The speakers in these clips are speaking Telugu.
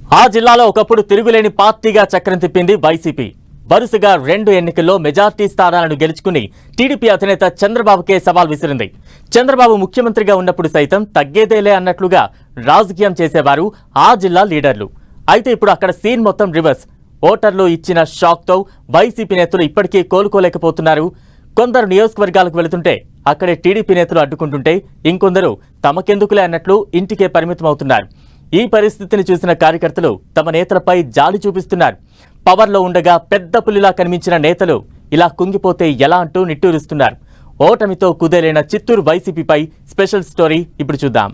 ఆ జిల్లాలో ఒకప్పుడు తిరుగులేని పార్టీగా చక్రం తిప్పింది వైసీపీ. వరుసగా 2 ఎన్నికల్లో మెజార్టీ స్థానాలను గెలుచుకుని టీడీపీ అధినేత చంద్రబాబుకే సవాల్ విసిరింది. చంద్రబాబు ముఖ్యమంత్రిగా ఉన్నప్పుడు సైతం తగ్గేదేలే అన్నట్లుగా రాజకీయం చేసేవారు ఆ జిల్లా లీడర్లు. అయితే ఇప్పుడు అక్కడ సీన్ మొత్తం రివర్స్. ఓటర్లు ఇచ్చిన షాక్తో వైసీపీ నేతలు ఇప్పటికీ కోలుకోలేకపోతున్నారు. కొందరు నియోజకవర్గాలకు వెళుతుంటే అక్కడే టీడీపీ నేతలు అడ్డుకుంటుంటే ఇంకొందరు తమకెందుకులే అన్నట్లు ఇంటికే పరిమితమవుతున్నారు. ఈ పరిస్థితిని చూసిన కార్యకర్తలు తమ నేతలపై జాలి చూపిస్తున్నారు. పవర్లో ఉండగా పెద్ద పులిలా కనిపించిన నేతలు ఇలా కుంగిపోతే ఎలా అంటూ నిట్టూరుస్తున్నారు. ఓటమితో కుదేలైన చిత్తూరు వైసీపీపై స్పెషల్ స్టోరీ ఇప్పుడు చూద్దాం.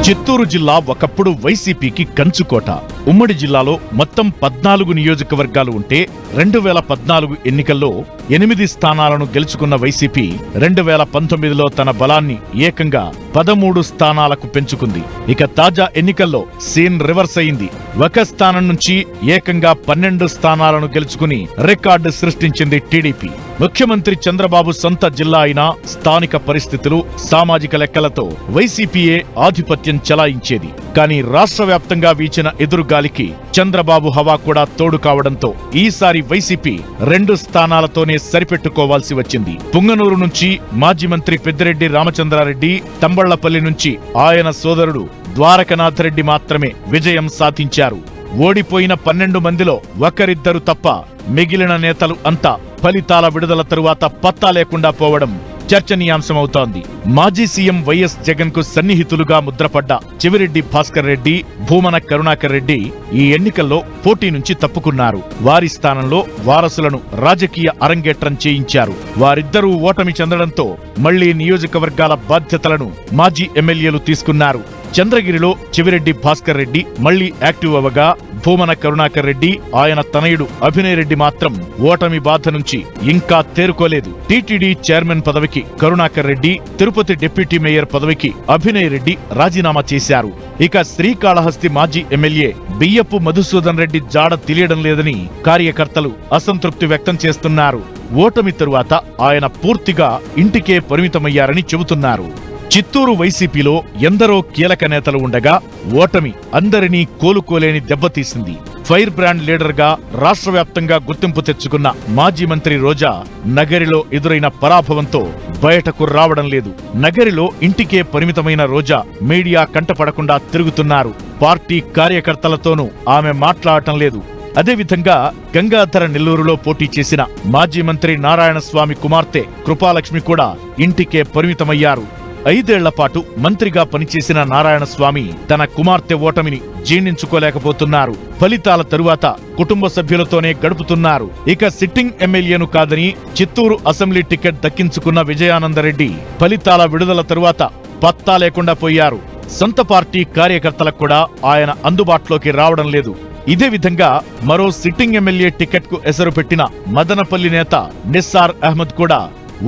చిత్తూరు జిల్లా ఒకప్పుడు వైసీపీకి కంచుకోట. ఉమ్మడి జిల్లాలో మొత్తం 14 నియోజకవర్గాలు ఉంటే 2014 ఎన్నికల్లో 8 స్థానాలను గెలుచుకున్న వైసీపీ 2019లో తన బలాన్ని ఏకంగా 13 స్థానాలకు పెంచుకుంది. ఇక తాజా ఎన్నికల్లో సీన్ రివర్స్ అయింది. ఒక స్థానం నుంచి ఏకంగా 12 స్థానాలను గెలుచుకుని రికార్డు సృష్టించింది టీడీపీ. ముఖ్యమంత్రి చంద్రబాబు సొంత జిల్లా అయినా స్థానిక పరిస్థితులు, సామాజిక లెక్కలతో వైసీపీయే ఆధిపత్యం చెలాయించేది. కానీ రాష్ట్ర వ్యాప్తంగా వీచిన ఎదురుగాలికి చంద్రబాబు హవా కూడా తోడు కావడంతో ఈసారి వైసీపీ 2 స్థానాలతోనే సరిపెట్టుకోవాల్సి వచ్చింది. పుంగనూరు నుంచి మాజీ మంత్రి పెద్దిరెడ్డి రామచంద్రారెడ్డి, తంబళ్లపల్లి నుంచి ఆయన సోదరుడు ద్వారకనాథ్ రెడ్డి మాత్రమే విజయం సాధించారు. ఓడిపోయిన 12 మందిలో ఒకరిద్దరు తప్ప మిగిలిన నేతలు అంతా ఫలితాల విడుదల తరువాత పత్తా లేకుండా పోవడం చర్చనీయాంశమవుతోంది. మాజీ సీఎం వైఎస్ జగన్ కు సన్నిహితులుగా ముద్రపడ్డ చెవిరెడ్డి భాస్కర్ రెడ్డి, భూమన కరుణాకర్ రెడ్డి ఈ ఎన్నికల్లో పోటీ నుంచి తప్పుకున్నారు. వారి స్థానంలో వారసులను రాజకీయ అరంగేట్రం చేయించారు. వారిద్దరూ ఓటమి చెందడంతో మళ్లీ నియోజకవర్గాల బాధ్యతలను మాజీ ఎమ్మెల్యేలు తీసుకున్నారు. చంద్రగిరిలో చెవిరెడ్డి భాస్కర్ రెడ్డి మళ్లీ యాక్టివ్ అవ్వగా, భూమన కరుణాకర్ రెడ్డి, ఆయన తనయుడు అభినయ్ రెడ్డి మాత్రం ఓటమి బాధ నుంచి ఇంకా తేరుకోలేదు. టీటీడీ చైర్మన్ పదవికి కరుణాకర్ రెడ్డి, తిరుపతి డిప్యూటీ మేయర్ పదవికి అభినయ్ రెడ్డి రాజీనామా చేశారు. ఇక శ్రీకాళహస్తి మాజీ ఎమ్మెల్యే బియ్యపు మధుసూదన్ రెడ్డి జాడ తెలియడం లేదని కార్యకర్తలు అసంతృప్తి వ్యక్తం చేస్తున్నారు. ఓటమి తరువాత ఆయన పూర్తిగా ఇంటికే పరిమితమయ్యారని చెబుతున్నారు. చిత్తూరు వైసీపీలో ఎందరో కీలక నేతలు ఉండగా ఓటమి అందరినీ కోలుకోలేని దెబ్బతీసింది. ఫైర్ బ్రాండ్ లీడర్ గా రాష్ట్ర వ్యాప్తంగా గుర్తింపు తెచ్చుకున్న మాజీ మంత్రి రోజా నగరిలో ఎదురైన పరాభవంతో బయటకు రావడం లేదు. నగరిలో ఇంటికే పరిమితమైన రోజా మీడియా కంటపడకుండా తిరుగుతున్నారు. పార్టీ కార్యకర్తలతోనూ ఆమె మాట్లాడటం లేదు. అదేవిధంగా గంగాధర నెల్లూరులో పోటీ చేసిన మాజీ మంత్రి నారాయణస్వామి కుమార్తె కృపాలక్ష్మి కూడా ఇంటికే పరిమితమయ్యారు. 5 ఏళ్ల పాటు మంత్రిగా పనిచేసిన నారాయణస్వామి తన కుమార్తె ఓటమిని జీర్ణించుకోలేకపోతున్నారు. ఫలితాల తరువాత కుటుంబ సభ్యులతోనే గడుపుతున్నారు. ఇక సిట్టింగ్ ఎమ్మెల్యేను కాదని చిత్తూరు అసెంబ్లీ టికెట్ దక్కించుకున్న విజయానందరెడ్డి ఫలితాల విడుదల తరువాత పత్తా లేకుండా పోయారు. సొంత పార్టీ కార్యకర్తలకు కూడా ఆయన అందుబాటులోకి రావడం లేదు. ఇదే విధంగా మరో సిట్టింగ్ ఎమ్మెల్యే టికెట్ కు ఎసరు పెట్టిన మదనపల్లి నేత నిస్సార్ అహ్మద్ కూడా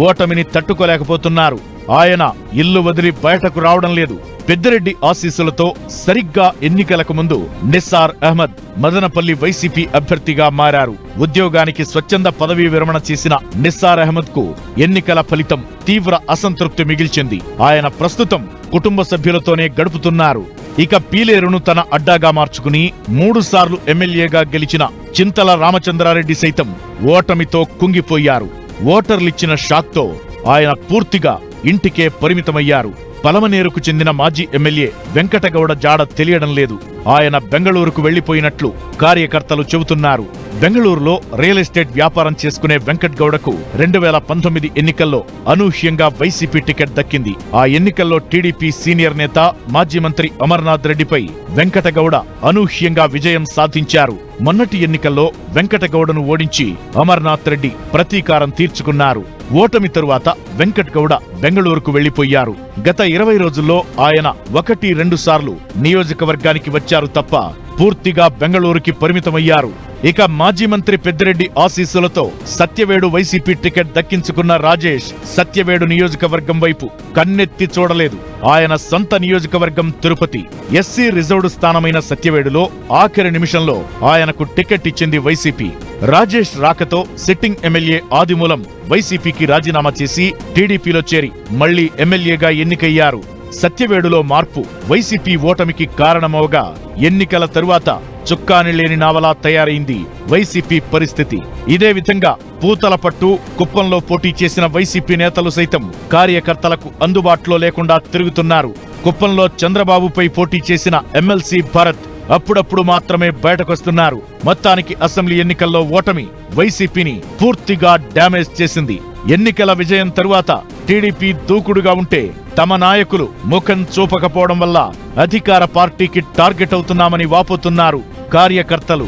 ఓటమిని తట్టుకోలేకపోతున్నారు. ఆయన ఇల్లు వదిలి బయటకు రావడం లేదు. పెద్దిరెడ్డి ఆశీస్సులతో సరిగ్గా ఎన్నికలకు ముందు నిస్సార్ అహ్మద్ మదనపల్లి వైసీపీ అభ్యర్థిగా మారారు. ఉద్యోగానికి స్వచ్ఛంద పదవీ విరమణ చేసిన నిస్సార్ అహ్మద్ కు ఎన్నికల ఫలితం తీవ్ర అసంతృప్తి మిగిల్చింది. ఆయన ప్రస్తుతం కుటుంబ సభ్యులతోనే గడుపుతున్నారు. ఇక పీలేరును తన అడ్డాగా మార్చుకుని 3 సార్లు ఎమ్మెల్యేగా గెలిచిన చింతల రామచంద్రారెడ్డి సైతం ఓటమితో కుంగిపోయారు. ఓటర్లిచ్చిన షాక్తో ఆయన పూర్తిగా ఇంటికే పరిమితమయ్యారు. పలమనేరుకు చెందిన మాజీ ఎమ్మెల్యే వెంకటగౌడ జాడ తెలియడం లేదు. ఆయన బెంగళూరుకు వెళ్లిపోయినట్లు కార్యకర్తలు చెబుతున్నారు. బెంగళూరులో రియల్ ఎస్టేట్ వ్యాపారం చేసుకునే వెంకట్ గౌడకు 2019 ఎన్నికల్లో అనూహ్యంగా వైసీపీ టికెట్ దక్కింది. ఆ ఎన్నికల్లో టీడీపీ సీనియర్ నేత మాజీ మంత్రి అమర్నాథ్ రెడ్డిపై వెంకటగౌడ అనూహ్యంగా విజయం సాధించారు. మొన్నటి ఎన్నికల్లో వెంకటగౌడను ఓడించి అమర్నాథ్ రెడ్డి ప్రతీకారం తీర్చుకున్నారు. ఓటమి తరువాత వెంకట్ గౌడ బెంగళూరుకు వెళ్లిపోయారు. గత 20 రోజుల్లో ఆయన 1-2 సార్లు నియోజకవర్గానికి వచ్చారు తప్ప పూర్తిగా బెంగళూరుకి పరిమితమయ్యారు. ఇక మాజీ మంత్రి పెద్దిరెడ్డి ఆశీస్సులతో సత్యవేడు వైసీపీ టికెట్ దక్కించుకున్న రాజేష్ సత్యవేడు నియోజకవర్గం వైపు కన్నెత్తి చూడలేదు. ఆయన సొంత నియోజకవర్గం తిరుపతి. ఎస్సీ రిజర్వ్డ్ స్థానమైన సత్యవేడులో ఆఖరి నిమిషంలో ఆయనకు టికెట్ ఇచ్చింది వైసీపీ. రాజేష్ రాకతో సిట్టింగ్ ఎమ్మెల్యే ఆదిమూలం వైసీపీకి రాజీనామా చేసి టీడీపీలో చేరి మళ్లీ ఎమ్మెల్యేగా ఎన్నికయ్యారు. సత్యవేడులో మార్పు వైసీపీ ఓటమికి కారణమవగా ఎన్నికల తరువాత చుక్కాని లేని నావలా తయారైంది వైసీపీ పరిస్థితి. ఇదే విధంగా పూతలపట్టు, కుప్పంలో పోటీ చేసిన వైసీపీ నేతలు సైతం కార్యకర్తలకు అందుబాటులో లేకుండా తిరుగుతున్నారు. కుప్పంలో చంద్రబాబుపై పోటీ చేసిన ఎమ్మెల్సీ భరత్ అప్పుడప్పుడు మాత్రమే బయటకొస్తున్నారు. మొత్తానికి అసెంబ్లీ ఎన్నికల్లో ఓటమి వైసీపీని పూర్తిగా డ్యామేజ్ చేసింది. ఎన్నికల విజయం తరువాత టీడీపీ దూకుడుగా ఉంటే తమ నాయకులు ముఖం చూపకపోవడం వల్ల అధికార పార్టీకి టార్గెట్ అవుతున్నామని వాపోతున్నారు కార్యకర్తలు.